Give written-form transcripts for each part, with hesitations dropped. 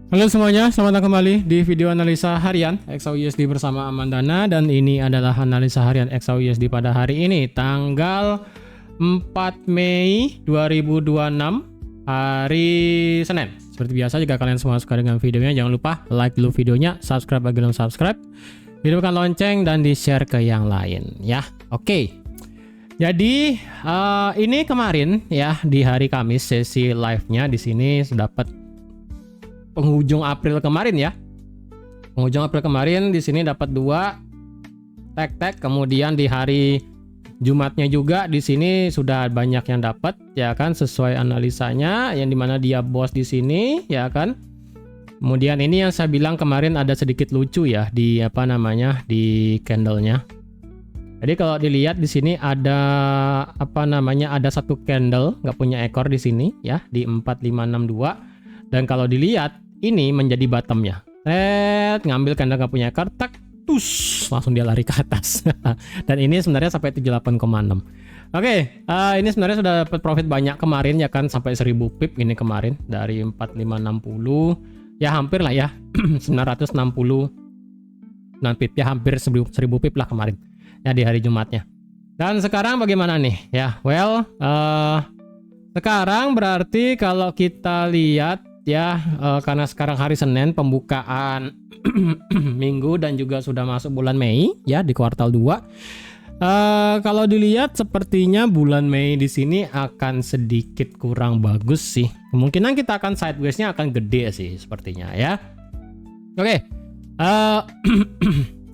Halo semuanya, selamat datang kembali di video analisa harian XAUUSD bersama Amandana. Dan ini adalah analisa harian XAUUSD pada hari ini tanggal 4 Mei 2026 hari Senin. Seperti biasa, jika kalian semua suka dengan videonya, jangan lupa like dulu videonya, subscribe bagi belum subscribe, hidupkan lonceng dan di share ke yang lain ya. Oke. Jadi ini kemarin ya, di hari Kamis sesi live-nya di sini dapat penghujung April kemarin ya. Penghujung April kemarin di sini dapat 2 tag, kemudian di hari Jumatnya juga di sini sudah banyak yang dapat ya kan, sesuai analisanya yang dimana dia bos di sini ya kan. Kemudian ini yang saya bilang kemarin ada sedikit lucu ya di di candlenya. Jadi kalau dilihat di sini ada ada satu candle nggak punya ekor di sini ya, di 4562. Dan kalau dilihat ini menjadi bottomnya. Ngambil candle nggak punya ekor, tak, tus, langsung dia lari ke atas. Dan ini sebenarnya sampai 78,6. Oke, ini sebenarnya sudah dapat profit banyak kemarin ya kan, sampai 1000 pip ini kemarin dari 4560. Ya hampir lah ya 960 pip ya, hampir 1000 pip lah kemarin ya di hari Jumatnya. Dan sekarang bagaimana nih ya? Well, sekarang berarti kalau kita lihat ya, karena sekarang hari Senin pembukaan minggu dan juga sudah masuk bulan Mei ya, di kuartal 2. Kalau dilihat sepertinya bulan Mei di sini akan sedikit kurang bagus sih. Kemungkinan kita akan sideways-nya akan gede sih sepertinya ya. Oke.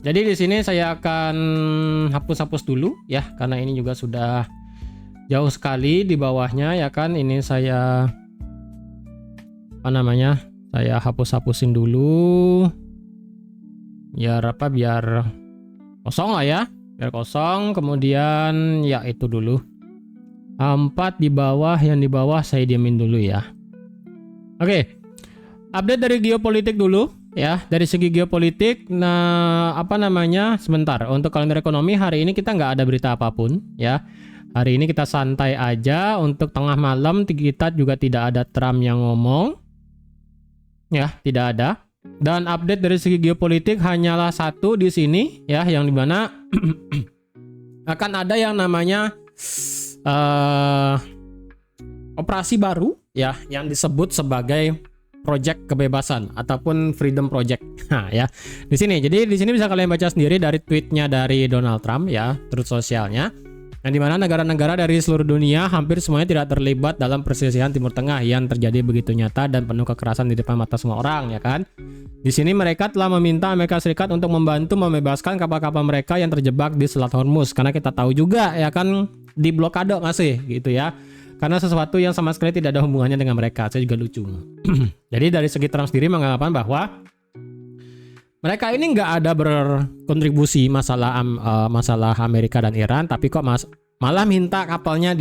Jadi di sini saya akan hapus-hapus dulu ya, karena ini juga sudah jauh sekali di bawahnya ya kan. Ini saya saya hapus-hapusin dulu biar kosong lah ya, biar kosong. Kemudian ya itu dulu 4 di bawah, yang di bawah saya diamin dulu ya. Oke, update dari geopolitik dulu ya. Dari segi geopolitik, sebentar, untuk kalender ekonomi hari ini kita nggak ada berita apapun ya. Hari ini kita santai aja. Untuk tengah malam kita juga tidak ada Trump yang ngomong ya, tidak ada. Dan update dari segi geopolitik hanyalah satu di sini ya, yang dimana akan ada yang namanya operasi baru ya, yang disebut sebagai Project Kebebasan ataupun Freedom Project. Nah ya, di sini. Jadi di sini bisa kalian baca sendiri dari tweetnya dari Donald Trump ya, Truth Socialnya. Yang dimana negara-negara dari seluruh dunia hampir semuanya tidak terlibat dalam perselisihan Timur Tengah yang terjadi begitu nyata dan penuh kekerasan di depan mata semua orang ya kan. Di sini mereka telah meminta Amerika Serikat untuk membantu membebaskan kapal-kapal mereka yang terjebak di Selat Hormuz, karena kita tahu juga ya kan, di blokade masih gitu ya. Karena sesuatu yang sama sekali tidak ada hubungannya dengan mereka. Saya juga lucu. Jadi dari segi Trump sendiri mengatakan bahwa mereka ini nggak ada berkontribusi masalah Amerika dan Iran, tapi kok malah minta kapalnya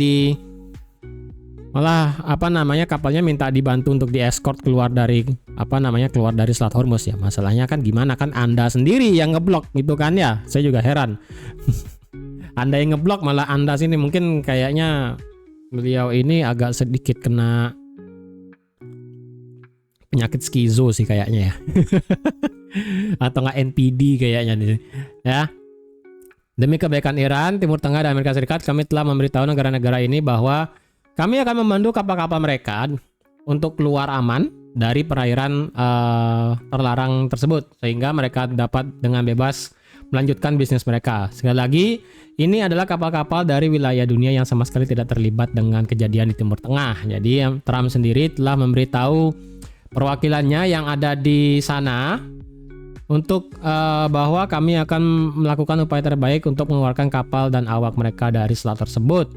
kapalnya minta dibantu untuk dieskort keluar dari Selat Hormuz ya. Masalahnya kan gimana, kan Anda sendiri yang ngeblok gitu kan ya. Saya juga heran. Anda yang ngeblok, malah Anda sini mungkin kayaknya beliau ini agak sedikit kena penyakit skizo sih kayaknya ya. Atau nggak NPD kayaknya nih ya. Demi kebaikan Iran, Timur Tengah, dan Amerika Serikat, kami telah memberitahu negara-negara ini bahwa kami akan membantu kapal-kapal mereka untuk keluar aman dari perairan terlarang tersebut, sehingga mereka dapat dengan bebas melanjutkan bisnis mereka. Sekali lagi, ini adalah kapal-kapal dari wilayah dunia yang sama sekali tidak terlibat dengan kejadian di Timur Tengah. Jadi Trump sendiri telah memberitahu perwakilannya yang ada di sana untuk bahwa kami akan melakukan upaya terbaik untuk mengeluarkan kapal dan awak mereka dari selat tersebut.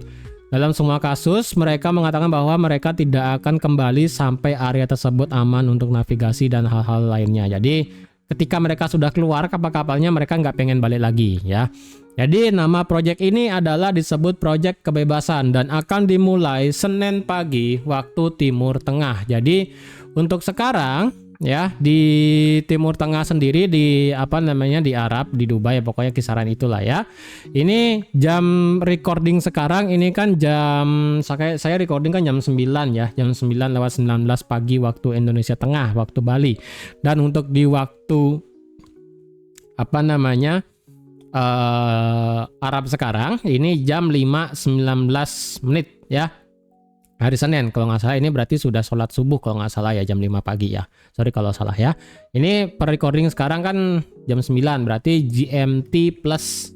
Dalam semua kasus, mereka mengatakan bahwa mereka tidak akan kembali sampai area tersebut aman untuk navigasi dan hal-hal lainnya. Jadi ketika mereka sudah keluar kapal-kapalnya, mereka nggak pengen balik lagi ya. Jadi nama proyek ini adalah disebut Project Kebebasan dan akan dimulai Senin pagi waktu Timur Tengah. Jadi untuk sekarang ya di Timur Tengah sendiri, di apa namanya, di Arab, di Dubai, pokoknya kisaran itulah ya. Ini jam recording sekarang ini kan saya recording kan jam 9 ya, jam 9:19 pagi waktu Indonesia Tengah, waktu Bali. Dan untuk di waktu apa namanya Arab sekarang ini jam 5:19 ya. Hari Senin kalau nggak salah, ini berarti sudah sholat subuh kalau nggak salah ya, jam 5 pagi ya. Sorry kalau salah ya. Ini per recording sekarang kan jam 9, berarti GMT plus,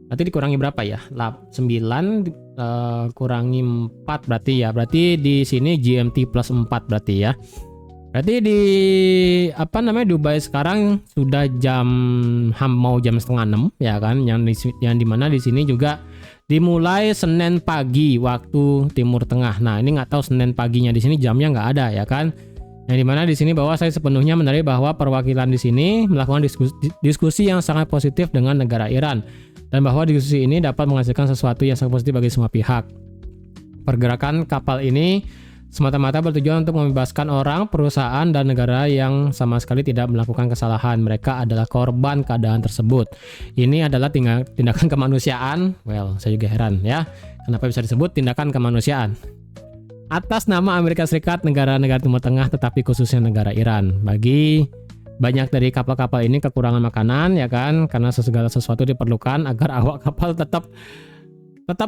berarti dikurangi berapa ya? 9 kurangi 4 berarti ya. Berarti di sini GMT plus 4 berarti ya. Berarti di apa namanya Dubai sekarang sudah mau jam setengah 6 ya kan, yang dimana di sini juga dimulai Senin pagi waktu Timur Tengah. Nah ini nggak tahu Senin paginya di sini jamnya nggak ada ya kan. Yang dimana di sini bahwa saya sepenuhnya menarik bahwa perwakilan di sini melakukan diskusi yang sangat positif dengan negara Iran, dan bahwa diskusi ini dapat menghasilkan sesuatu yang sangat positif bagi semua pihak. Pergerakan kapal ini semata-mata bertujuan untuk membebaskan orang, perusahaan, dan negara yang sama sekali tidak melakukan kesalahan. Mereka adalah korban keadaan tersebut. Ini adalah tindakan kemanusiaan. Well, saya juga heran ya, kenapa bisa disebut tindakan kemanusiaan atas nama Amerika Serikat, negara-negara Timur Tengah, tetapi khususnya negara Iran. Bagi banyak dari kapal-kapal ini kekurangan makanan ya kan, karena segala sesuatu diperlukan agar awak kapal tetap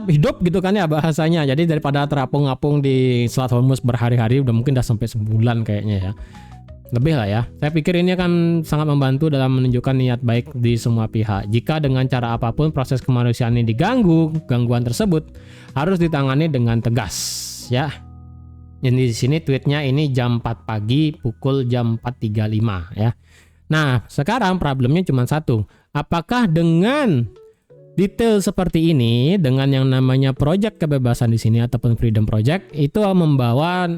hidup gitu kan ya bahasanya. Jadi daripada terapung-apung di Selat Hormuz berhari-hari, mungkin udah sampai sebulan kayaknya ya, lebih lah ya. Saya pikir ini akan sangat membantu dalam menunjukkan niat baik di semua pihak. Jika dengan cara apapun proses kemanusiaan ini diganggu, gangguan tersebut harus ditangani dengan tegas ya. Jadi di sini tweetnya ini jam 4 pagi, pukul jam 4.35 ya. Nah sekarang problemnya cuma satu, apakah dengan detail seperti ini, dengan yang namanya project kebebasan di sini ataupun Freedom Project, itu membawa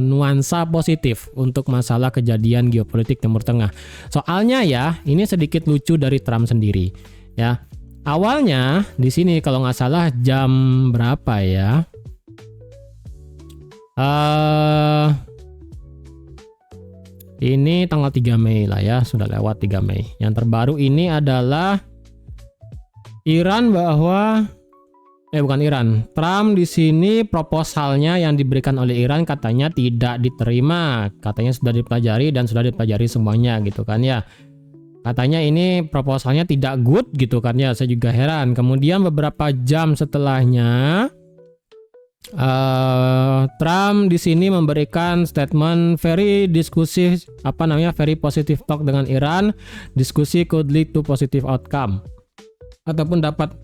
nuansa positif untuk masalah kejadian geopolitik Timur Tengah. Soalnya ya, ini sedikit lucu dari Trump sendiri ya. Awalnya di sini kalau nggak salah jam berapa ya? Ini tanggal 3 Mei lah ya, sudah lewat 3 Mei. Yang terbaru ini adalah Iran bahwa bukan Iran. Trump di sini proposalnya yang diberikan oleh Iran katanya tidak diterima. Katanya sudah dipelajari dan sudah dipelajari semuanya gitu kan ya. Katanya ini proposalnya tidak good gitu kan ya. Saya juga heran. Kemudian beberapa jam setelahnya Trump di sini memberikan statement very positive talk dengan Iran. Diskusi could lead to positive outcome, ataupun dapat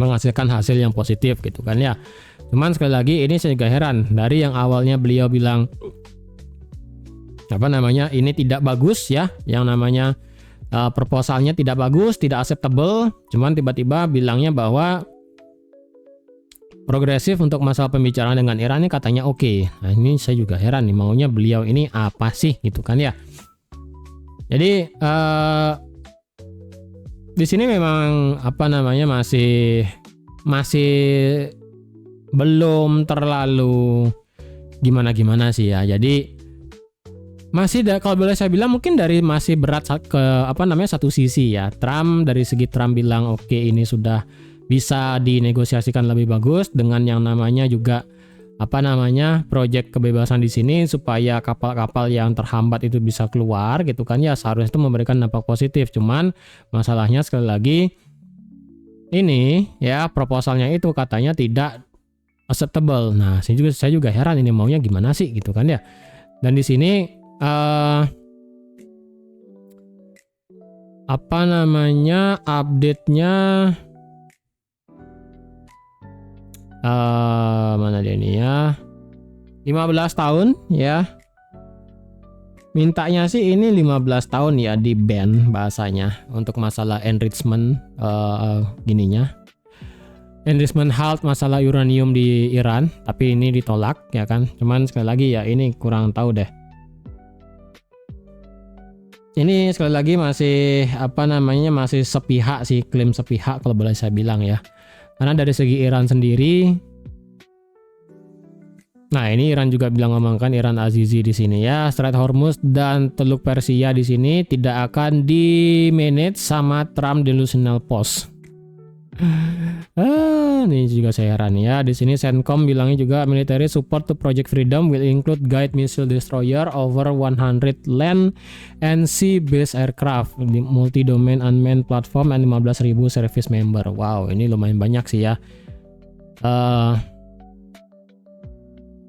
menghasilkan hasil yang positif gitu kan ya. Cuman sekali lagi ini saya juga heran, dari yang awalnya beliau bilang ini tidak bagus ya, yang namanya proposalnya tidak bagus, tidak acceptable, cuman tiba-tiba bilangnya bahwa progresif untuk masalah pembicaraan dengan Iran ini katanya oke. Nah ini saya juga heran nih, maunya beliau ini apa sih gitu kan ya. Jadi di sini memang masih belum terlalu gimana sih ya. Jadi masih kalau boleh saya bilang mungkin masih berat ke satu sisi ya. Dari segi Trump bilang oke, ini sudah bisa dinegosiasikan lebih bagus dengan yang namanya juga proyek kebebasan di sini supaya kapal-kapal yang terhambat itu bisa keluar gitu kan ya, seharusnya itu memberikan dampak positif. Cuman masalahnya sekali lagi ini ya, proposalnya itu katanya tidak acceptable. Nah saya juga heran ini maunya gimana sih gitu kan ya. Dan di sini update-nya mana dia ini ya, 15 tahun ya, mintanya sih ini 15 tahun ya di ban bahasanya untuk masalah enrichment enrichment halt masalah uranium di Iran, tapi ini ditolak ya kan. Cuman sekali lagi ya ini kurang tahu deh, ini sekali lagi masih masih sepihak sih, klaim sepihak kalau boleh saya bilang ya. Karena dari segi Iran sendiri Nah, ini Iran juga bilang ngomongkan Iran Azizi di sini ya. Strait Hormuz dan Teluk Persia di sini tidak akan di manage sama Trump Delusional Post. Ini juga saya heran ya. Di sini CENTCOM bilangnya juga military support to Project Freedom will include guide missile destroyer over 100 land and sea based aircraft, multi domain unmanned platform, and 15.000 service member. Wow, ini lumayan banyak sih ya.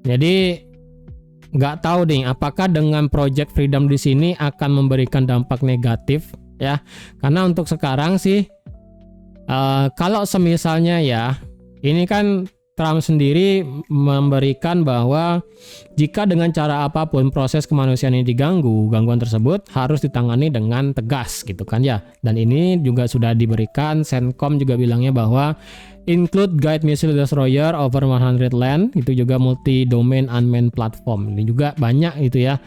Jadi nggak tahu nih apakah dengan Project Freedom di sini akan memberikan dampak negatif ya. Karena untuk sekarang sih kalau semisalnya ya, ini kan Trump sendiri memberikan bahwa jika dengan cara apapun proses kemanusiaan ini diganggu, gangguan tersebut harus ditangani dengan tegas gitu kan ya. Dan ini juga sudah diberikan, CENTCOM juga bilangnya bahwa include guide missile destroyer over 100 land, itu juga multi domain unmanned platform. Ini juga banyak itu ya.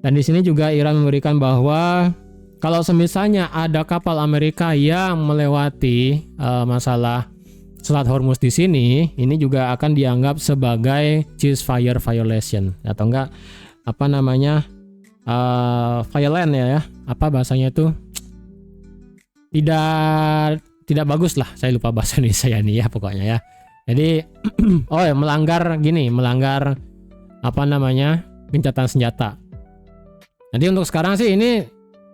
Dan di sini juga Iran memberikan bahwa kalau semisalnya ada kapal Amerika yang melewati masalah Selat Hormuz di sini, ini juga akan dianggap sebagai ceasefire violation atau enggak apa namanya violent ya, apa bahasanya itu tidak bagus lah, saya lupa bahasa Indonesia ini ya pokoknya ya. Jadi melanggar apa namanya gencatan senjata. Jadi untuk sekarang sih ini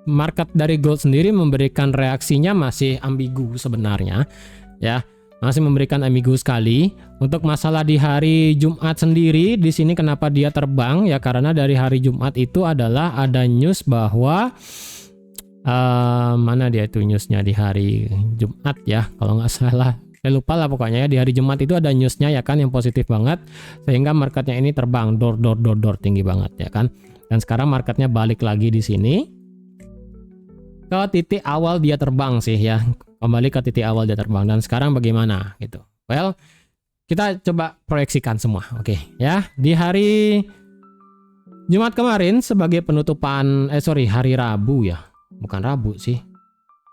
market dari gold sendiri memberikan reaksinya masih ambigu sebenarnya ya. Masih memberikan ambigu sekali. Untuk masalah di hari Jumat sendiri, di sini kenapa dia terbang ya, karena dari hari Jumat itu adalah ada news bahwa mana dia itu newsnya di hari Jumat ya, kalau nggak salah, saya lupa lah pokoknya ya. Di hari Jumat itu ada newsnya ya kan yang positif banget, sehingga marketnya ini terbang dor tinggi banget ya kan. Dan sekarang marketnya balik lagi di sini ke titik awal dia terbang sih ya. Kembali ke titik awal dia terbang. Dan sekarang bagaimana gitu. Well, kita coba proyeksikan semua. Oke ya. Di hari Jumat kemarin sebagai penutupan hari Rabu ya. Bukan Rabu sih.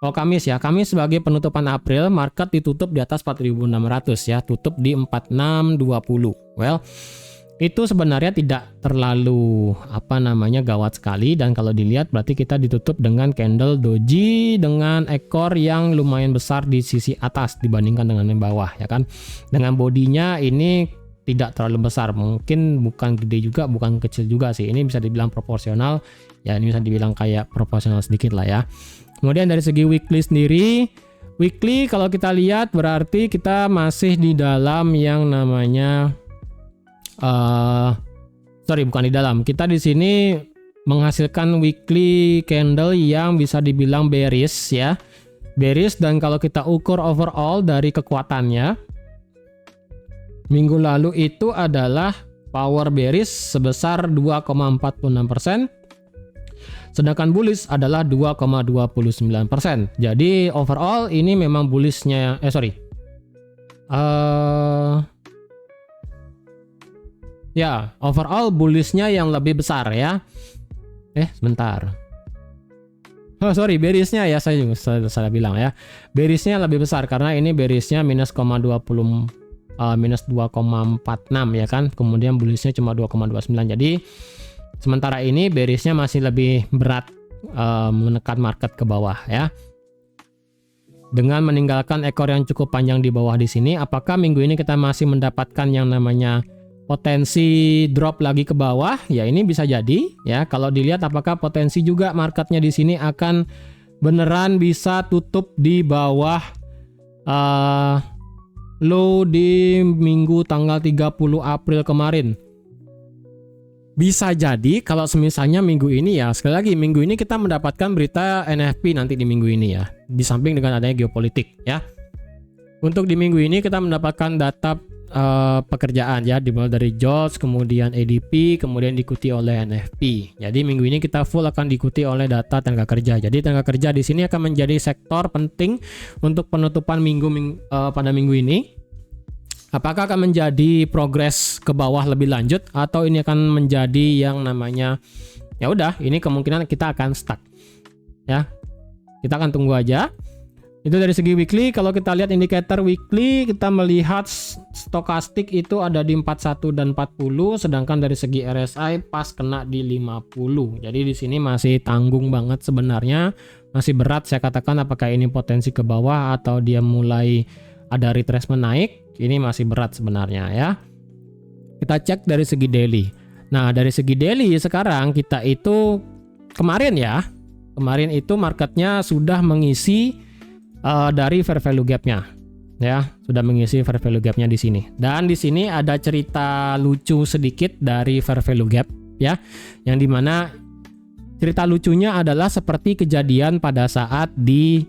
Oh, Kamis ya. Kamis sebagai penutupan April, market ditutup di atas 4.600 ya. Tutup di 4620. Well, itu sebenarnya tidak terlalu gawat sekali, dan kalau dilihat berarti kita ditutup dengan candle doji dengan ekor yang lumayan besar di sisi atas dibandingkan dengan yang bawah ya kan. Dengan bodinya ini tidak terlalu besar, mungkin bukan gede juga bukan kecil juga sih, ini bisa dibilang proporsional ya, ini bisa dibilang kayak proporsional sedikit lah ya. Kemudian dari segi weekly sendiri, weekly kalau kita lihat berarti kita masih di dalam yang namanya bukan di dalam. Kita di sini menghasilkan weekly candle yang bisa dibilang bearish ya. Bearish, dan kalau kita ukur overall dari kekuatannya, minggu lalu itu adalah power bearish sebesar 2,46%. Sedangkan bullish adalah 2,29%. Jadi overall ini memang bullishnya ya, overall bullishnya yang lebih besar ya. Bearishnya ya, saya juga salah bilang ya. Bearishnya lebih besar karena ini bearishnya minus 2,46 ya kan. Kemudian bullishnya cuma 2,29. Jadi sementara ini bearishnya masih lebih berat menekan market ke bawah ya. Dengan meninggalkan ekor yang cukup panjang di bawah di sini, apakah minggu ini kita masih mendapatkan yang namanya potensi drop lagi ke bawah? Ya ini bisa jadi ya. Kalau dilihat apakah potensi juga marketnya di sini akan beneran bisa tutup di bawah low di minggu tanggal 30 April kemarin. Bisa jadi kalau semisalnya minggu ini ya, sekali lagi minggu ini kita mendapatkan berita NFP nanti di minggu ini ya, di samping dengan adanya geopolitik ya. Untuk di minggu ini kita mendapatkan data pekerjaan ya, dimulai dari jobs, kemudian ADP, kemudian diikuti oleh NFP. Jadi minggu ini kita full akan diikuti oleh data tenaga kerja. Jadi tenaga kerja di sini akan menjadi sektor penting untuk penutupan pada minggu ini. Apakah akan menjadi progres ke bawah lebih lanjut, atau ini akan menjadi yang namanya ya udah, ini kemungkinan kita akan stuck ya. Kita akan tunggu aja. Itu dari segi weekly. Kalau kita lihat indikator weekly, kita melihat stokastik itu ada di 41 dan 40, sedangkan dari segi RSI pas kena di 50. Jadi di sini masih tanggung banget sebenarnya, masih berat saya katakan apakah ini potensi ke bawah atau dia mulai ada retracement naik. Ini masih berat sebenarnya ya. Kita cek dari segi daily. Nah, dari segi daily sekarang kita itu kemarin itu marketnya sudah mengisi dari fair value gap-nya, ya sudah mengisi fair value gap-nya di sini. Dan di sini ada cerita lucu sedikit dari fair value gap, ya, yang dimana cerita lucunya adalah seperti kejadian pada saat di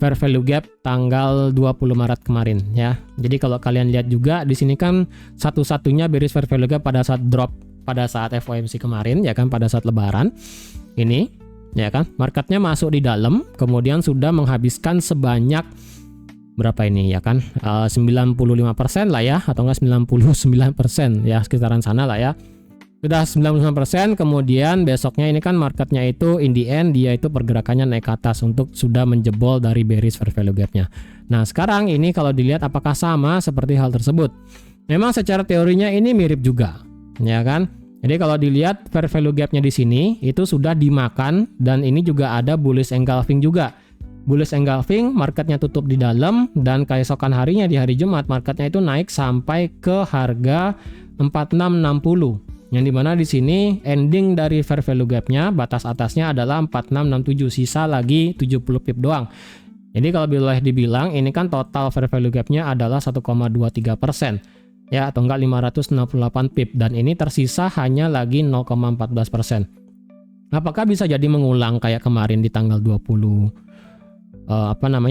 fair value gap tanggal 20 Maret kemarin, ya. Jadi kalau kalian lihat juga di sini kan satu-satunya bearish fair value gap pada saat drop pada saat FOMC kemarin, ya kan, pada saat Lebaran ini. Ya kan, marketnya masuk di dalam, kemudian sudah menghabiskan sebanyak berapa ini ya kan, 95% lah ya, atau enggak 99% ya, sekitaran sana lah ya. Sudah 99%, kemudian besoknya ini kan marketnya itu in the end dia itu pergerakannya naik ke atas untuk sudah menjebol dari bearish fair value gap-nya. Nah, sekarang ini kalau dilihat apakah sama seperti hal tersebut? Memang secara teorinya ini mirip juga, ya kan? Jadi kalau dilihat fair value gap-nya di sini itu sudah dimakan, dan ini juga ada bullish engulfing juga. Bullish engulfing, marketnya tutup di dalam, dan keesokan harinya di hari Jumat marketnya itu naik sampai ke harga 4660. Yang dimana di sini ending dari fair value gap-nya batas atasnya adalah 4667, sisa lagi 70 pip doang. Jadi kalau boleh dibilang ini kan total fair value gap-nya adalah 1,23%. Ya, atau enggak 568 pip, dan ini tersisa hanya lagi 0,14%. Apakah bisa jadi mengulang kayak kemarin di tanggal 20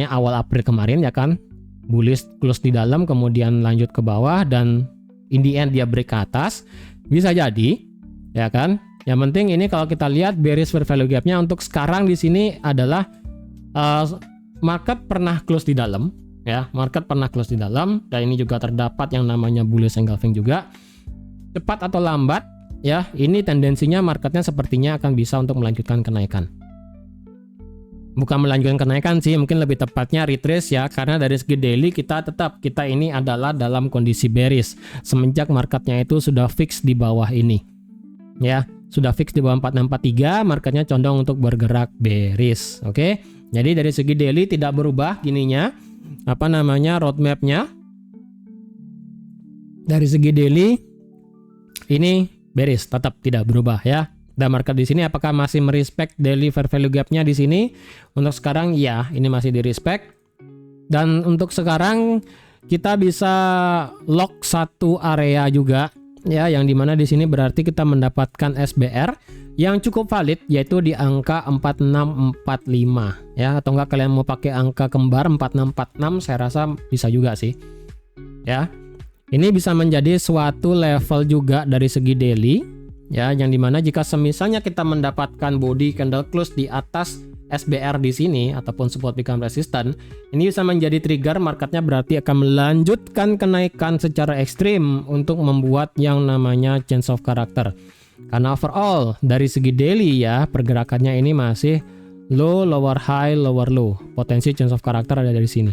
awal April kemarin, ya kan? Bullish close di dalam kemudian lanjut ke bawah dan in the end dia break ke atas. Bisa jadi, ya kan? Yang penting ini kalau kita lihat bearish fair value gap-nya untuk sekarang di sini adalah market pernah close di dalam. Ya, market pernah close di dalam, dan ini juga terdapat yang namanya bullish engulfing juga. Cepat atau lambat, ya, ini tendensinya marketnya sepertinya akan bisa untuk melanjutkan kenaikan. Bukan melanjutkan kenaikan sih, mungkin lebih tepatnya retrace ya, karena dari segi daily kita ini adalah dalam kondisi bearish. Semenjak marketnya itu sudah fix di bawah ini. Ya, sudah fix di bawah 4643, marketnya condong untuk bergerak bearish. Oke. Jadi dari segi daily tidak berubah gininya. Roadmap-nya dari segi daily ini bearish, tetap tidak berubah ya. Dan market di sini apakah masih merespect daily fair value gap-nya di sini? Untuk sekarang ya, ini masih di respect. Dan untuk sekarang kita bisa lock satu area juga ya, yang dimana di sini berarti kita mendapatkan SBR yang cukup valid, yaitu di angka 4645 ya, atau enggak kalian mau pakai angka kembar 4646, saya rasa bisa juga sih ya. Ini bisa menjadi suatu level juga dari segi daily ya, yang dimana jika semisalnya kita mendapatkan body candle close di atas SBR di sini ataupun support become resistance, ini bisa menjadi trigger marketnya berarti akan melanjutkan kenaikan secara ekstrim untuk membuat yang namanya change of character. Karena overall dari segi daily ya, pergerakannya ini masih low, lower high, lower low. Potensi change of character ada dari sini.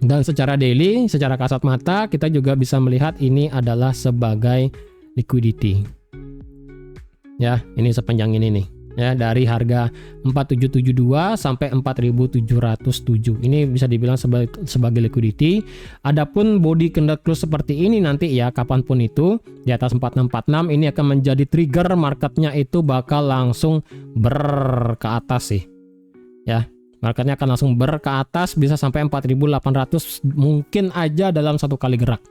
Dan secara daily, secara kasat mata kita juga bisa melihat ini adalah sebagai liquidity. Ya, ini sepanjang ini nih. Ya, dari harga 4772 sampai 4707. Ini bisa dibilang sebagai liquidity. Adapun body candle close seperti ini nanti ya, kapanpun itu di atas 4646, ini akan menjadi trigger marketnya itu bakal langsung ke atas sih. Ya, marketnya akan langsung ke atas, bisa sampai 4800 mungkin aja dalam satu kali gerak.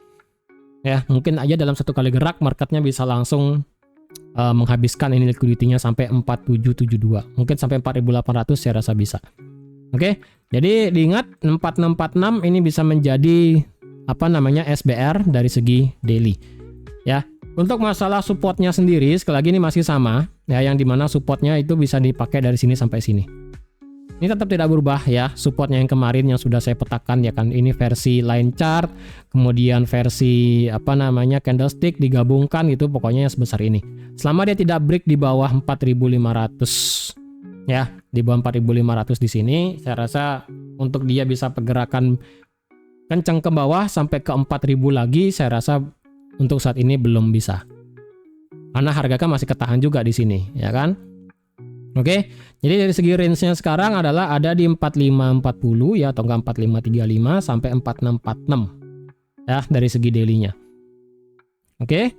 Ya, mungkin aja dalam satu kali gerak marketnya bisa langsung menghabiskan ini liquidity-nya sampai 4772, mungkin sampai 4800 saya rasa bisa. Oke, jadi diingat 4646 ini bisa menjadi SBR dari segi daily ya. Untuk masalah supportnya sendiri sekali lagi ini masih sama ya, yang dimana supportnya itu bisa dipakai dari sini sampai sini. Ini tetap tidak berubah ya, supportnya yang kemarin yang sudah saya petakan ya kan, ini versi line chart, kemudian versi candlestick digabungkan itu pokoknya yang sebesar ini. Selama dia tidak break di bawah 4500 Ya, di bawah 4.500 di sini. Saya rasa untuk dia bisa pergerakan kencang ke bawah sampai ke 4.000 lagi, saya rasa untuk saat ini belum bisa. Karena harga kan masih ketahan juga di sini, ya kan? Oke, jadi dari segi range-nya sekarang adalah ada di 4540 ya, atau enggak 4535 sampai 4646 ya dari segi daily-nya. Oke,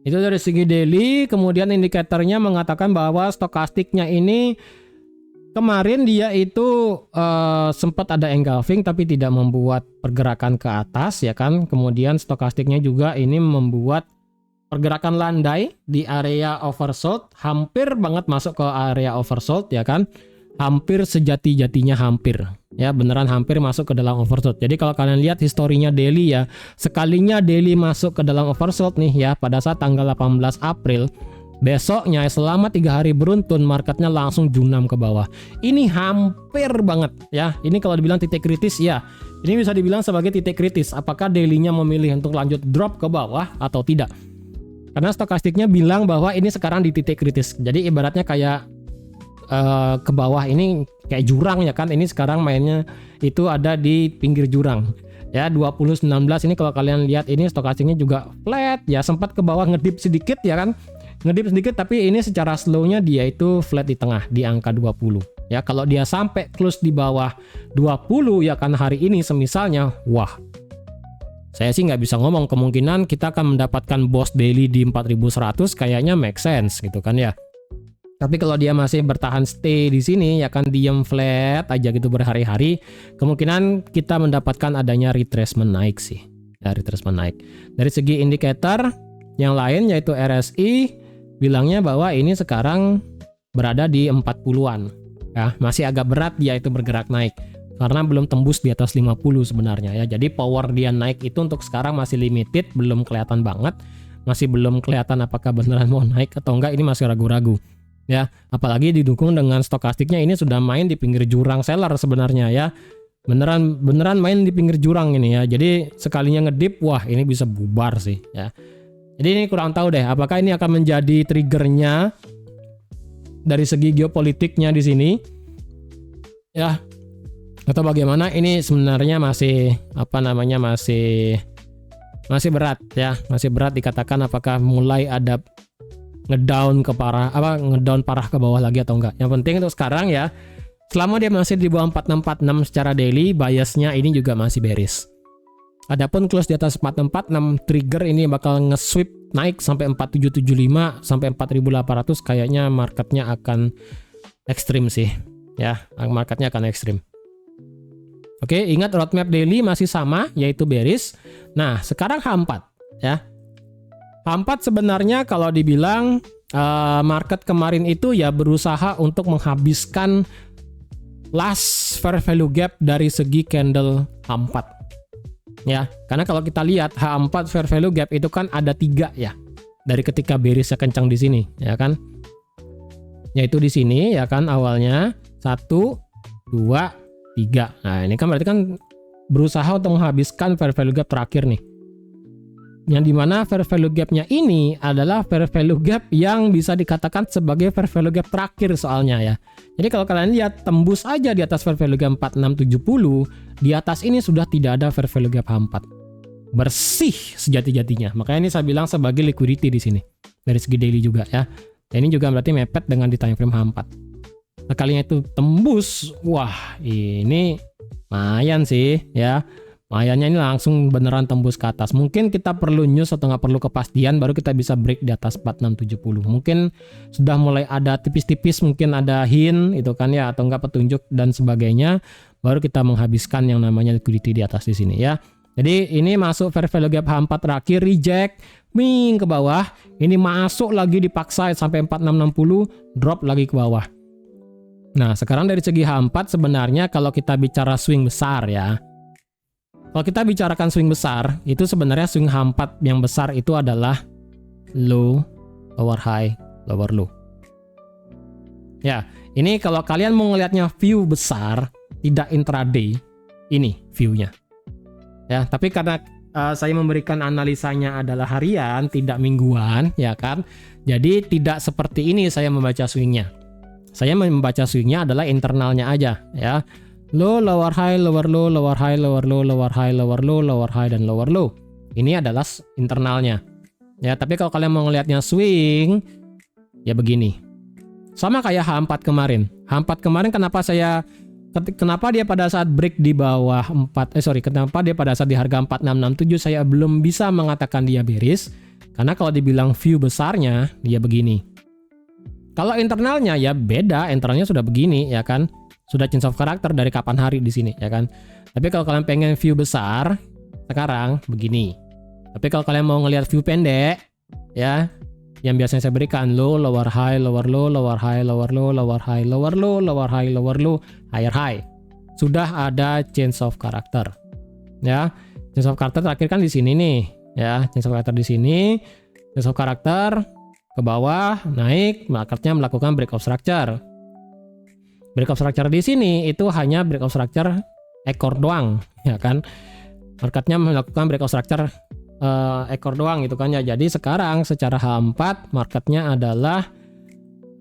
itu dari segi daily. Kemudian indikatornya mengatakan bahwa stokastiknya ini kemarin dia itu sempat ada engulfing tapi tidak membuat pergerakan ke atas, ya kan. Kemudian stokastiknya juga ini membuat pergerakan landai di area oversold, hampir banget masuk ke area oversold, ya kan. Hampir sejati-jatinya, hampir ya, beneran hampir masuk ke dalam oversold. Jadi kalau kalian lihat historinya daily ya, sekalinya daily masuk ke dalam oversold nih ya, pada saat tanggal 18 April, besoknya selama 3 hari beruntun marketnya langsung junam ke bawah. Ini hampir banget ya. Ini kalau dibilang titik kritis ya, ini bisa dibilang sebagai titik kritis. Apakah daily-nya memilih untuk lanjut drop ke bawah atau tidak? Karena stokastiknya bilang bahwa ini sekarang di titik kritis. Jadi ibaratnya kayak ke bawah ini kayak jurang ya kan. Ini sekarang mainnya itu ada di pinggir jurang. Ya, 2019 ini kalau kalian lihat ini stokastiknya juga flat ya, sempat ke bawah ngedip sedikit ya kan. Ngedip sedikit tapi ini secara slow-nya dia itu flat di tengah di angka 20. Ya, kalau dia sampai close di bawah 20 ya kan hari ini semisalnya, wah. Saya sih nggak bisa ngomong, kemungkinan kita akan mendapatkan boss daily di 4100 kayaknya make sense gitu kan ya. Tapi kalau dia masih bertahan stay di sini ya kan, diam flat aja gitu berhari-hari, kemungkinan kita mendapatkan adanya retracement naik sih. Ya, retracement naik. Dari segi indikator yang lain yaitu RSI bilangnya bahwa ini sekarang berada di 40-an. Ya, masih agak berat dia itu bergerak naik. Karena belum tembus di atas 50 sebenarnya ya. Jadi power dia naik itu untuk sekarang masih limited, belum kelihatan banget. Masih belum kelihatan apakah beneran mau naik atau enggak, ini masih ragu-ragu. Ya, apalagi didukung dengan stokastiknya ini sudah main di pinggir jurang seller sebenarnya ya. Beneran main di pinggir jurang ini ya. Jadi sekalinya ngedip, wah ini bisa bubar sih ya. Jadi ini kurang tahu deh apakah ini akan menjadi triggernya dari segi geopolitiknya di sini. Ya, atau bagaimana, ini sebenarnya masih masih berat ya, masih berat dikatakan apakah mulai ada ngedown parah ke bawah lagi atau enggak. Yang penting untuk sekarang ya, selama dia masih di bawah 4646 secara daily, biasnya ini juga masih bearish. Adapun close di atas 4646, trigger ini bakal nge-sweep naik sampai 4775 sampai 4800, kayaknya marketnya akan ekstrim sih ya, marketnya akan ekstrim. Oke, ingat roadmap daily masih sama, yaitu bearish. Nah, sekarang H4 ya. H4 sebenarnya kalau dibilang market kemarin itu ya berusaha untuk menghabiskan last fair value gap dari segi candle H4. Ya, karena kalau kita lihat H4 fair value gap itu kan ada 3 ya. Dari ketika bearishnya kencang di sini, ya kan? Yaitu di sini ya kan awalnya 1 2 3. Nah, ini kan berarti kan berusaha untuk menghabiskan fair value gap terakhir nih. Yang dimana fair value gap-nya ini adalah fair value gap yang bisa dikatakan sebagai fair value gap terakhir soalnya ya. Jadi kalau kalian lihat tembus aja di atas fair value gap 4670, di atas ini sudah tidak ada fair value gap H4. Bersih sejati-jatinya. Makanya ini saya bilang sebagai liquidity di sini. Dari segi daily juga ya. Dan ini juga berarti mepet dengan di time frame H4. Sekalinya itu tembus, wah ini lumayan sih ya. Lumayannya ini langsung beneran tembus ke atas. Mungkin kita perlu news atau nggak perlu kepastian baru kita bisa break di atas 4670. Mungkin sudah mulai ada tipis-tipis, mungkin ada hint itu kan ya, atau nggak petunjuk dan sebagainya, baru kita menghabiskan yang namanya liquidity di atas di sini ya. Jadi ini masuk fair value gap H4 terakhir, reject, ming ke bawah. Ini masuk lagi dipaksa sampai 4660, drop lagi ke bawah. Nah, sekarang dari segi H4 sebenarnya kalau kita bicara swing besar ya. Kalau kita bicarakan swing besar, itu sebenarnya swing H4 yang besar itu adalah low, lower high, lower low. Ya, ini kalau kalian mau ngelihatnya view besar, tidak intraday, ini view-nya. Ya, tapi karena saya memberikan analisanya adalah harian, tidak mingguan, ya kan. Jadi tidak seperti ini saya membaca swingnya. Saya membaca swingnya adalah internalnya aja ya. Low, lower high, lower low, lower high, lower low, lower high, lower low, lower high, dan lower low. Ini adalah internalnya. Ya, tapi kalau kalian mau ngelihatnya swing, ya begini. Sama kayak H4 kemarin. H4 kemarin kenapa dia pada saat break di bawah kenapa dia pada saat di harga 4667 saya belum bisa mengatakan dia bearish? Karena kalau dibilang view besarnya, dia begini. Kalau internalnya ya beda, internalnya sudah begini ya kan. Sudah change of character dari kapan hari di sini ya kan. Tapi kalau kalian pengen view besar sekarang begini. Tapi kalau kalian mau ngelihat view pendek ya, yang biasanya saya berikan low, lower high, lower low, lower high, lower low, lower high, lower low, lower high, lower low, higher high. Sudah ada change of character. Ya. Change of character terakhir kan di sini nih, ya. Change of character di sini. Change of character ke bawah, naik, marketnya melakukan break of structure. Break of structure di sini itu hanya break of structure ekor doang, ya kan? Marketnya melakukan break of structure ekor doang gitu kan ya. Jadi sekarang secara H4 marketnya adalah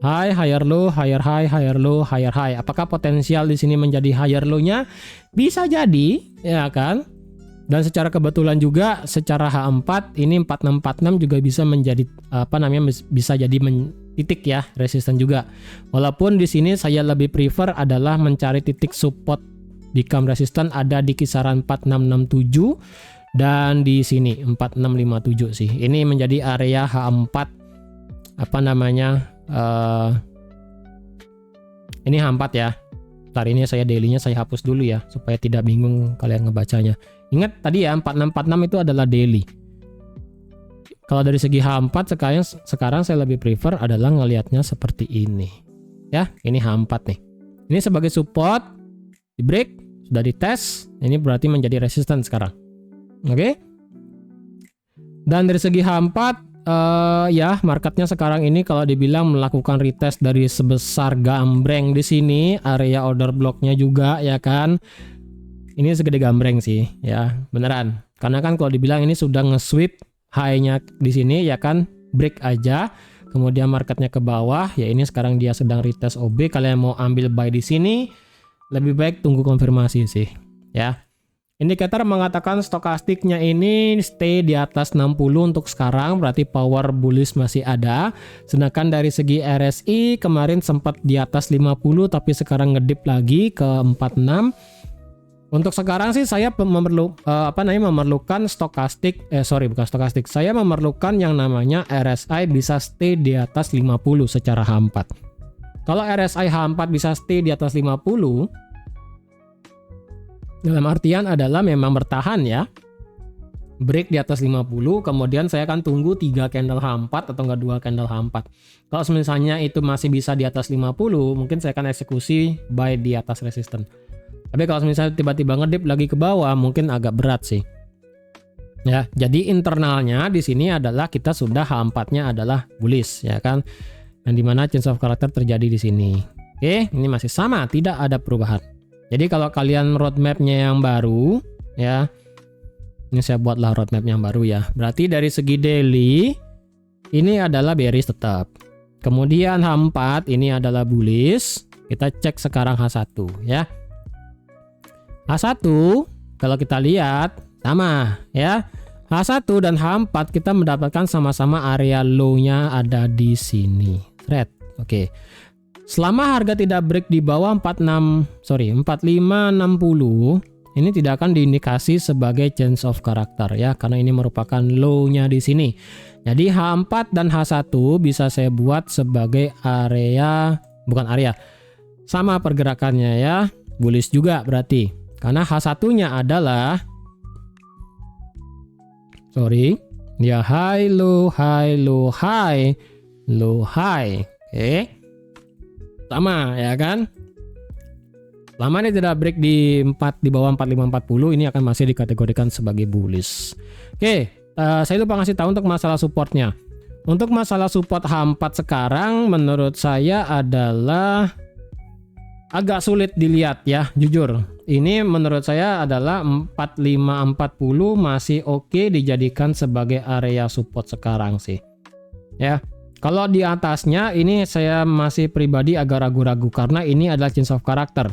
high, higher low, higher high, higher low, higher high. Apakah potensial di sini menjadi higher low-nya? Bisa jadi, ya kan? Dan secara kebetulan juga secara H4 ini 4646 juga bisa menjadi bisa jadi titik ya, resisten juga. Walaupun di sini saya lebih prefer adalah mencari titik support di cam resisten ada di kisaran 4667 dan di sini 4657 sih. Ini menjadi area H4 ini H4 ya. Ntar ini saya daily-nya saya hapus dulu ya supaya tidak bingung kalian ngebacanya. Ingat tadi ya 4646 itu adalah daily. Kalau dari segi H4 sekarang saya lebih prefer adalah ngelihatnya seperti ini. Ya, ini H4 nih. Ini sebagai support, di break, sudah dites, ini berarti menjadi resisten sekarang. Oke? Dan dari segi H4 ya marketnya sekarang ini kalau dibilang melakukan retest dari sebesar gambreng di sini, area order blocknya juga ya kan. Ini segede gambreng sih ya, beneran. Karena kan kalau dibilang ini sudah nge-sweep high-nya di sini ya kan, break aja, kemudian marketnya ke bawah, ya ini sekarang dia sedang retest OB. Kalian mau ambil buy di sini, lebih baik tunggu konfirmasi sih, ya. Indikator mengatakan stokastiknya ini stay di atas 60 untuk sekarang, berarti power bullish masih ada. Sedangkan dari segi RSI kemarin sempat di atas 50 tapi sekarang ngedip lagi ke 46. Untuk sekarang sih saya memerlukan saya memerlukan yang namanya RSI bisa stay di atas 50 secara H4. Kalau RSI H4 bisa stay di atas 50, dalam artian adalah memang bertahan ya. Break di atas 50, kemudian saya akan tunggu 3 candle H4 atau enggak 2 candle H4. Kalau misalnya itu masih bisa di atas 50, mungkin saya akan eksekusi buy di atas resisten. Tapi kalau misalnya tiba-tiba ngedip lagi ke bawah, mungkin agak berat sih. Ya, jadi internalnya di sini adalah kita sudah H4-nya adalah bullish ya kan. Yang dimana change of character terjadi di sini. Oke, ini masih sama, tidak ada perubahan. Jadi kalau kalian roadmap-nya yang baru ya. Ini saya buatlah roadmap yang baru ya. Berarti dari segi daily ini adalah bearish tetap. Kemudian H4 ini adalah bullish. Kita cek sekarang H1 ya. H1 kalau kita lihat sama ya. H1 dan H4 kita mendapatkan sama-sama area low-nya ada di sini. Red. Oke. Selama harga tidak break di bawah 4560, ini tidak akan diindikasi sebagai change of character ya, karena ini merupakan low-nya di sini. Jadi H4 dan H1 bisa saya buat sebagai sama pergerakannya ya, bullish juga berarti. Karena H1-nya adalah dia high low high low high low high. Oke. Sama ya kan? Lama ini tidak break di bawah 4540, ini akan masih dikategorikan sebagai bullish. Oke, saya lupa ngasih tahu untuk masalah supportnya. Untuk masalah support H4 sekarang menurut saya adalah agak sulit dilihat ya, jujur. Ini menurut saya adalah 4540 masih oke dijadikan sebagai area support sekarang sih. Ya. Kalau di atasnya ini saya masih pribadi agak ragu-ragu karena ini adalah change of character.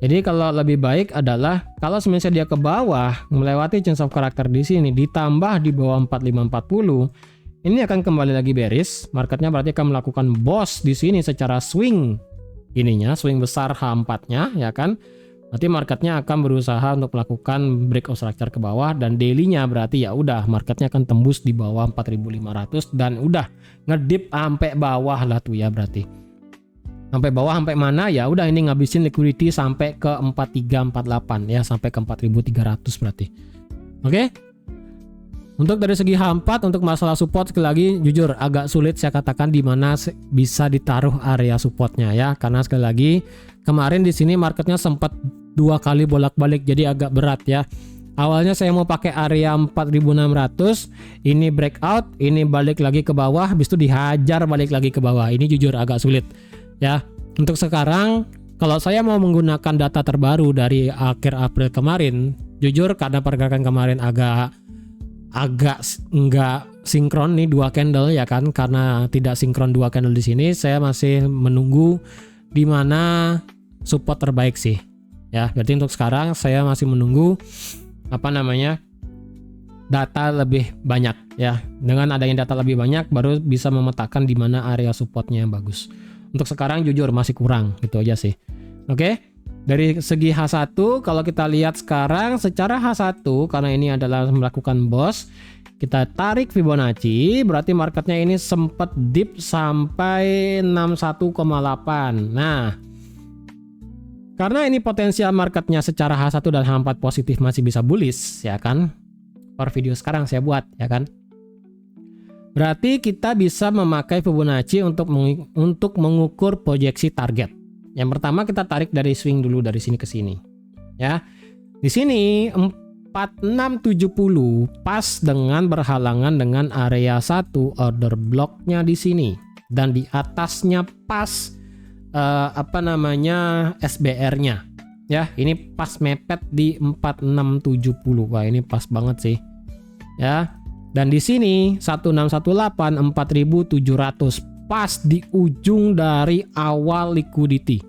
Jadi kalau lebih baik adalah kalau misalnya dia ke bawah melewati change of character di sini ditambah di bawah 4540, ini akan kembali lagi bearish. Marketnya berarti akan melakukan boss di sini secara swing ininya, swing besar H4-nya ya kan. Berarti marketnya akan berusaha untuk melakukan breakout structure ke bawah dan daily-nya berarti ya udah marketnya akan tembus di bawah 4500 dan udah ngedip sampai bawah lah tuh ya berarti. Sampai bawah sampai mana ya udah ini ngabisin liquidity sampai ke 4348 ya, sampai ke 4300 berarti. Oke. Untuk dari segi H4 untuk masalah support sekali lagi jujur agak sulit saya katakan di mana bisa ditaruh area supportnya ya, karena sekali lagi kemarin di sini marketnya sempat 2 kali bolak-balik jadi agak berat ya. Awalnya saya mau pakai area 4600, ini breakout, ini balik lagi ke bawah, habis itu dihajar balik lagi ke bawah. Ini jujur agak sulit ya. Untuk sekarang kalau saya mau menggunakan data terbaru dari akhir April kemarin, jujur karena pergerakan kemarin agak nggak sinkron nih 2 candle ya kan, karena tidak sinkron 2 candle di sini, saya masih menunggu di mana support terbaik sih ya. Berarti untuk sekarang saya masih menunggu data lebih banyak ya. Dengan adanya data lebih banyak baru bisa memetakan di mana area supportnya yang bagus. Untuk sekarang jujur masih kurang, gitu aja sih. Oke. Dari segi H1 kalau kita lihat sekarang secara H1 karena ini adalah melakukan boss, kita tarik Fibonacci berarti marketnya ini sempat dip sampai 61,8. Nah, karena ini potensial marketnya secara H1 dan H4 positif masih bisa bullish ya kan. Per video sekarang saya buat ya kan. Berarti kita bisa memakai Fibonacci untuk mengukur proyeksi target. Yang pertama kita tarik dari swing dulu dari sini ke sini. Ya. Di sini 4670 pas dengan berhalangan dengan area 1 order blocknya di sini dan di atasnya pas SBR-nya. Ya, ini pas mepet di 4670. Wah, ini pas banget sih. Ya. Dan di sini 1618 4700 pas di ujung dari awal liquidity.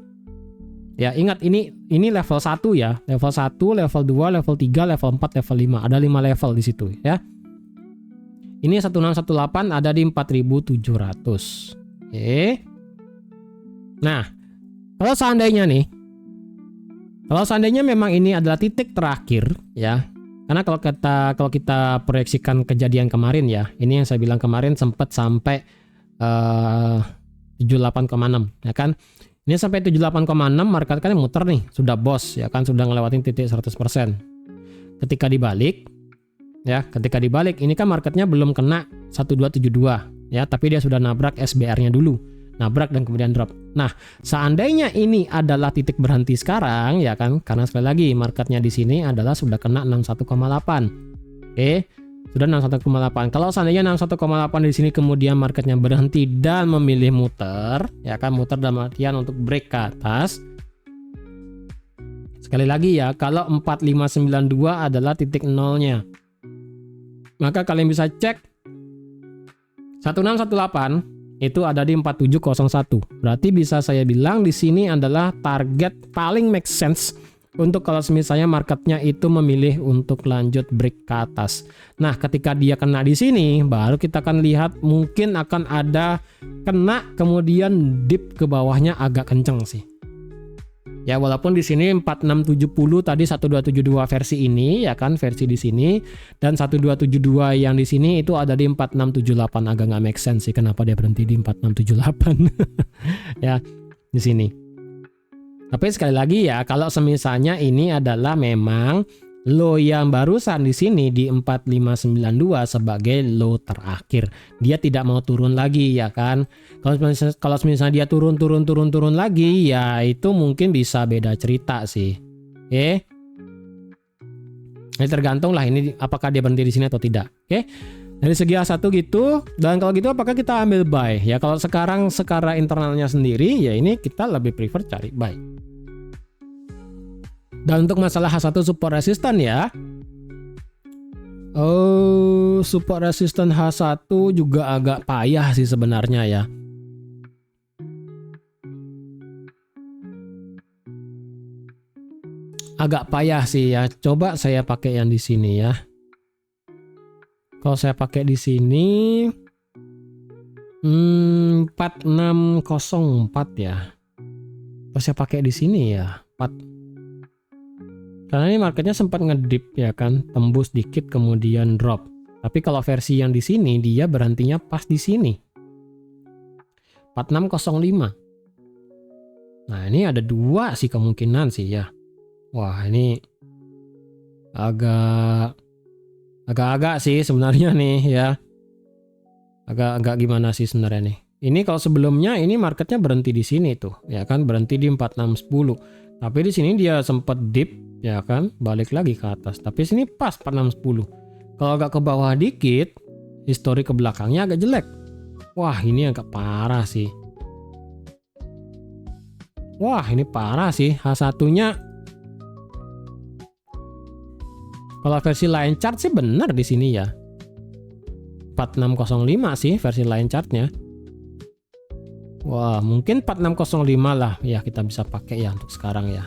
Ya, ingat ini level 1 ya. Level 1, level 2, level 3, level 4, level 5. Ada 5 level di situ ya. Ini 1618 ada di 4700. Oke. Nah, kalau seandainya memang ini adalah titik terakhir ya. Karena kalau kita proyeksikan kejadian kemarin ya. Ini yang saya bilang kemarin sempat sampai 78,6 ya kan. Ini sampai 78,6 market kan muter nih, sudah boss ya kan, sudah ngelewatin titik 100%. Ketika dibalik ini kan marketnya belum kena 1272 ya, tapi dia sudah nabrak SBR-nya dulu. Nabrak dan kemudian drop. Nah, seandainya ini adalah titik berhenti sekarang ya kan, karena sekali lagi marketnya di sini adalah sudah kena 61,8. Oke. Sudah 61,8. Kalau seandainya 61,8 di sini kemudian marketnya berhenti dan memilih muter, ya kan, muter dalam artian untuk break ke atas. Sekali lagi ya, kalau 4592 adalah titik nolnya, maka kalian bisa cek 1618 itu ada di 4701. Berarti bisa saya bilang di sini adalah target paling make sense untuk kalau misalnya marketnya itu memilih untuk lanjut break ke atas. Nah, ketika dia kena di sini, baru kita akan lihat mungkin akan ada kena kemudian dip ke bawahnya agak kenceng sih. Ya, walaupun di sini 4670 tadi 1272 versi ini ya kan, versi di sini, dan 1272 yang di sini itu ada di 4678, agak nggak make sense sih kenapa dia berhenti di 4678. Ya, di sini. Tapi sekali lagi ya, kalau semisalnya ini adalah memang low yang barusan di sini di 4592 sebagai low terakhir. Dia tidak mau turun lagi ya kan. Kalau misalnya dia turun lagi ya itu mungkin bisa beda cerita sih. Oke. Ini tergantung lah ini apakah dia berhenti di sini atau tidak. Oke. Dari segi A1 gitu, dan kalau gitu apakah kita ambil buy? Ya kalau sekarang secara internalnya sendiri ya ini kita lebih prefer cari buy. Dan untuk masalah H1 support resistan ya, Oh, support resistance H1 juga agak payah sih sebenarnya ya. Agak payah sih ya. Coba saya pakai yang di sini ya. Kalau saya pakai di sini 4604 ya. Kalau saya pakai di sini ya 4. Karena ini marketnya sempat ngedip ya kan, tembus dikit kemudian drop. Tapi kalau versi yang di sini dia berhentinya pas di sini. 4605. Nah, ini ada 2 sih kemungkinan sih ya. Wah, ini agak-agak sih sebenarnya nih ya. Agak-agak gimana sih sebenarnya nih. Ini kalau sebelumnya ini marketnya berhenti di sini tuh, ya kan, berhenti di 4610. Tapi di sini dia sempat dip, ya kan, balik lagi ke atas. Tapi sini pas 4610. Kalau agak ke bawah dikit, histori ke belakangnya agak jelek. Wah, ini agak parah sih. Wah, ini parah sih. H1-nya kalau versi line chart sih benar di sini ya. 4605 sih versi line chartnya. Wah, mungkin 4605 lah ya kita bisa pakai ya untuk sekarang ya.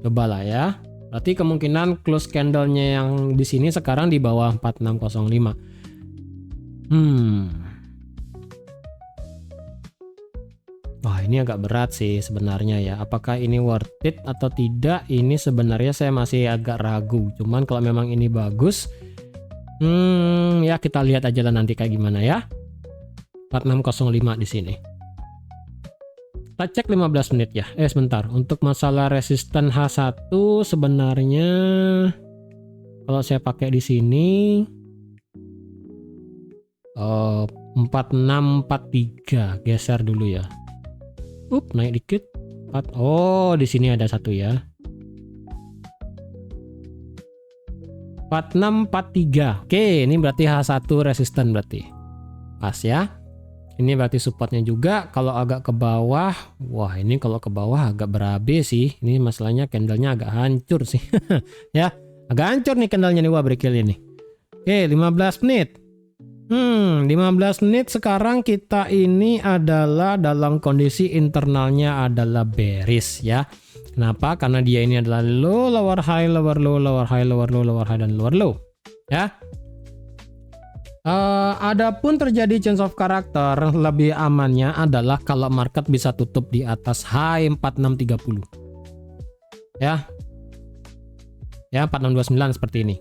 Cobalah ya. Berarti kemungkinan close candle-nya yang di sini sekarang di bawah 4605. Wah, ini agak berat sih sebenarnya ya. Apakah ini worth it atau tidak? Ini sebenarnya saya masih agak ragu. Cuman kalau memang ini bagus, ya kita lihat aja lah nanti kayak gimana ya. 4605 di sini. Kita cek 15 menit ya. Sebentar. Untuk masalah resisten H1 sebenarnya kalau saya pakai di sini 4643, geser dulu ya. Naik dikit. Oh, di sini ada satu ya. 4643. Oke, ini berarti H1 resisten berarti. Pas ya. Ini berarti supportnya juga. Kalau agak ke bawah, wah ini kalau ke bawah agak berabe sih. Ini masalahnya candlenya agak hancur sih. Ya, agak hancur nih candlenya nih, wah berkill ini. Oke, 15 menit. 15 menit sekarang kita ini adalah dalam kondisi internalnya adalah bearish ya. Kenapa? Karena dia ini adalah low, lower high, lower low, lower high, lower low, lower high, dan lower low. Ya. Adapun terjadi change of character, lebih amannya adalah kalau market bisa tutup di atas high 4630. Ya. Ya, 4629 seperti ini.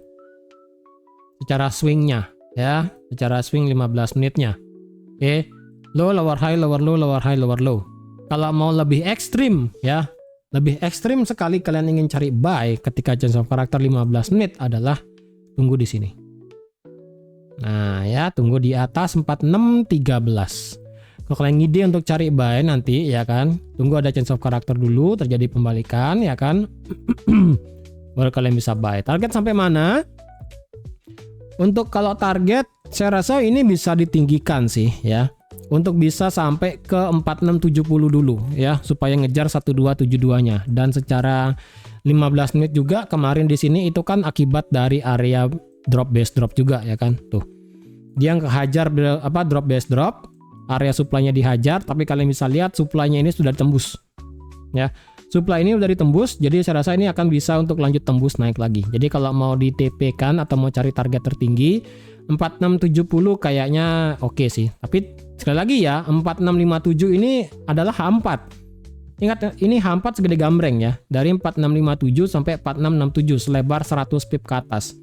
Secara swingnya, ya, secara swing 15 menitnya. Oke. Low, lower high, lower low, lower high, lower low. Kalau mau lebih ekstrim, ya. Lebih ekstrim sekali kalian ingin cari buy ketika change of character 15 menit adalah tunggu di sini. Nah ya, tunggu di atas 4613. Kalau kalian ngide untuk cari buy nanti ya kan, tunggu ada change of character dulu, terjadi pembalikan ya kan. Baru kalian bisa buy. Target sampai mana? Untuk kalau target saya rasa ini bisa ditinggikan sih ya. Untuk bisa sampai ke 4670 dulu ya, supaya ngejar 1272-nya. Dan secara 15 menit juga kemarin di sini itu kan akibat dari area drop base drop juga ya kan. Tuh. Dia kehajar drop base drop, area supply-nya dihajar, tapi kalian bisa lihat supply-nya ini sudah tembus. Ya. Supply ini udah ditembus, jadi saya rasa ini akan bisa untuk lanjut tembus naik lagi. Jadi kalau mau di TP kan atau mau cari target tertinggi 4670 kayaknya oke sih. Tapi sekali lagi ya, 4657 ini adalah H4. Ingat, ini H4 segede gambreng ya. Dari 4657 sampai 4667 selebar 100 pip ke atas.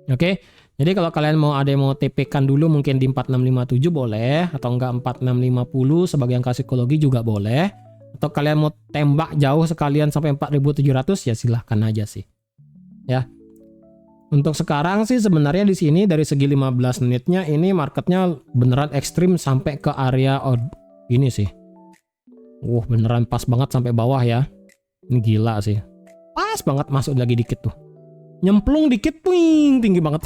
Oke. Jadi kalau kalian mau ada yang mau TP-kan dulu mungkin di 4657 boleh, atau enggak 4650 sebagai angka psikologi juga boleh. Atau kalian mau tembak jauh sekalian sampai 4700 ya silahkan aja sih. Ya. Untuk sekarang sih sebenarnya di sini dari segi 15 menitnya ini marketnya beneran ekstrim sampai ke area ini sih. Beneran pas banget sampai bawah ya. Ini gila sih. Pas banget masuk lagi dikit tuh. Nyemplung dikit, tinggi banget.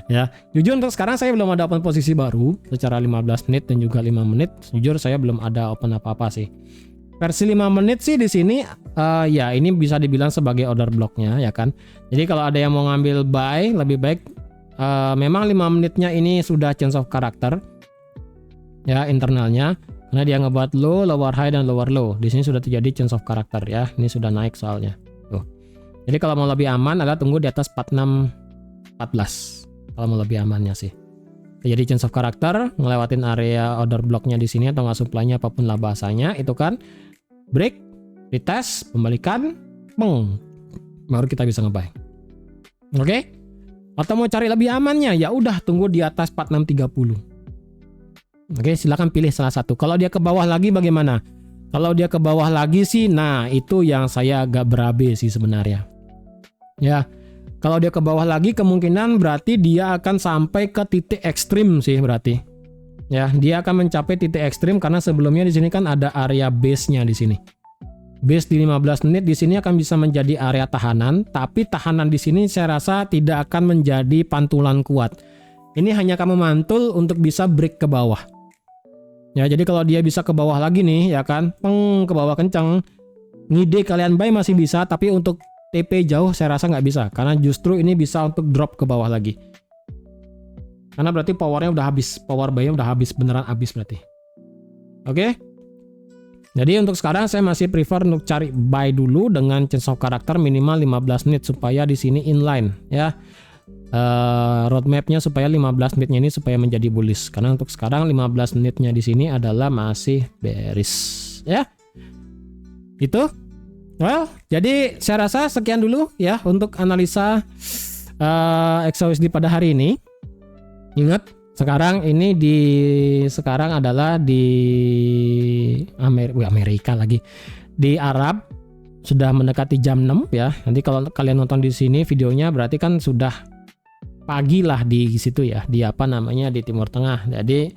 Ya, jujur untuk sekarang saya belum ada open posisi baru secara 15 menit dan juga 5 menit. Jujur saya belum ada open apa-apa sih. versi 5 menit sih di sini ya ini bisa dibilang sebagai order blocknya ya kan. Jadi kalau ada yang mau ngambil buy lebih baik memang 5 menitnya ini sudah change of character ya internalnya, karena dia ngebuat low, lower high dan lower low. Di sini sudah terjadi change of character ya. Ini sudah naik soalnya. Tuh. Jadi kalau mau lebih aman adalah tunggu di atas 4614. Kalau mau lebih amannya sih. Jadi change of character, ngelewatin area order blocknya di sini atau nggak supply-nya apapun lah bahasanya, itu kan break, retest, pembalikan, peng, baru kita bisa ngebuy. Oke? Atau mau cari lebih amannya, ya udah tunggu di atas 4630. Oke, silakan pilih salah satu. Kalau dia ke bawah lagi bagaimana? Kalau dia ke bawah lagi sih, nah itu yang saya agak berabe sih sebenarnya. Ya. Kalau dia ke bawah lagi kemungkinan berarti dia akan sampai ke titik ekstrim sih berarti. Ya, dia akan mencapai titik ekstrim karena sebelumnya di sini kan ada area base-nya di sini. Base di 15 menit di sini akan bisa menjadi area tahanan, tapi tahanan di sini saya rasa tidak akan menjadi pantulan kuat. Ini hanya akan memantul untuk bisa break ke bawah. Ya, jadi kalau dia bisa ke bawah lagi nih, ya kan, ke bawah kencang. Ngide kalian buy masih bisa, tapi untuk TP jauh saya rasa nggak bisa, karena justru ini bisa untuk drop ke bawah lagi. Karena berarti powernya udah habis, power buy-nya udah habis, beneran habis berarti. Oke? Jadi untuk sekarang saya masih prefer untuk cari buy dulu dengan change of character minimal 15 menit supaya di sini inline ya. Roadmapnya supaya 15 menitnya ini supaya menjadi bullish. Karena untuk sekarang 15 menitnya di sini adalah masih bearish ya. Itu. Well, jadi saya rasa sekian dulu ya untuk analisa XAUSD pada hari ini. Ingat, sekarang ini sekarang adalah di Amerika lagi. Di Arab sudah mendekati jam 6 ya. Nanti kalau kalian nonton di sini videonya berarti kan sudah pagi lah di situ ya. Di apa namanya di Timur Tengah. Jadi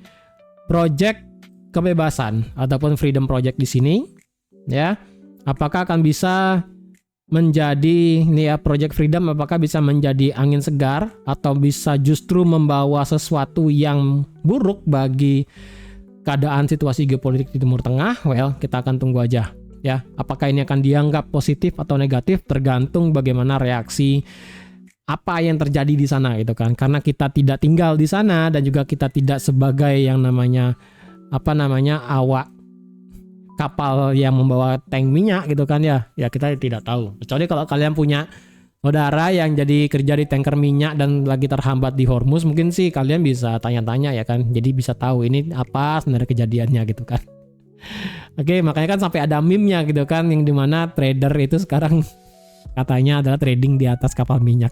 project kebebasan ataupun freedom project di sini ya. Apakah akan bisa menjadi nih ya project freedom, apakah bisa menjadi angin segar atau bisa justru membawa sesuatu yang buruk bagi keadaan situasi geopolitik di Timur Tengah? Well, kita akan tunggu aja ya. Apakah ini akan dianggap positif atau negatif tergantung bagaimana reaksi apa yang terjadi di sana gitu kan. Karena kita tidak tinggal di sana dan juga kita tidak sebagai yang namanya awak kapal yang membawa tank minyak gitu kan ya kita tidak tahu. Kecuali kalau kalian punya saudara yang jadi kerja di tanker minyak dan lagi terhambat di Hormuz, mungkin sih kalian bisa tanya-tanya ya kan, jadi bisa tahu ini apa sebenarnya kejadiannya gitu kan. Oke, makanya kan sampai ada meme-nya gitu kan, yang dimana trader itu sekarang katanya adalah trading di atas kapal minyak.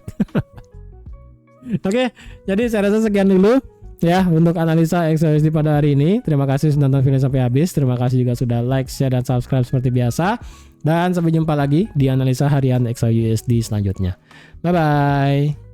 Oke, jadi saya rasa sekian dulu ya untuk analisa XAUSD pada hari ini. Terima kasih sudah nonton video sampai habis. Terima kasih juga sudah like, share, dan subscribe seperti biasa. Dan sampai jumpa lagi di analisa harian XAUSD selanjutnya. Bye bye.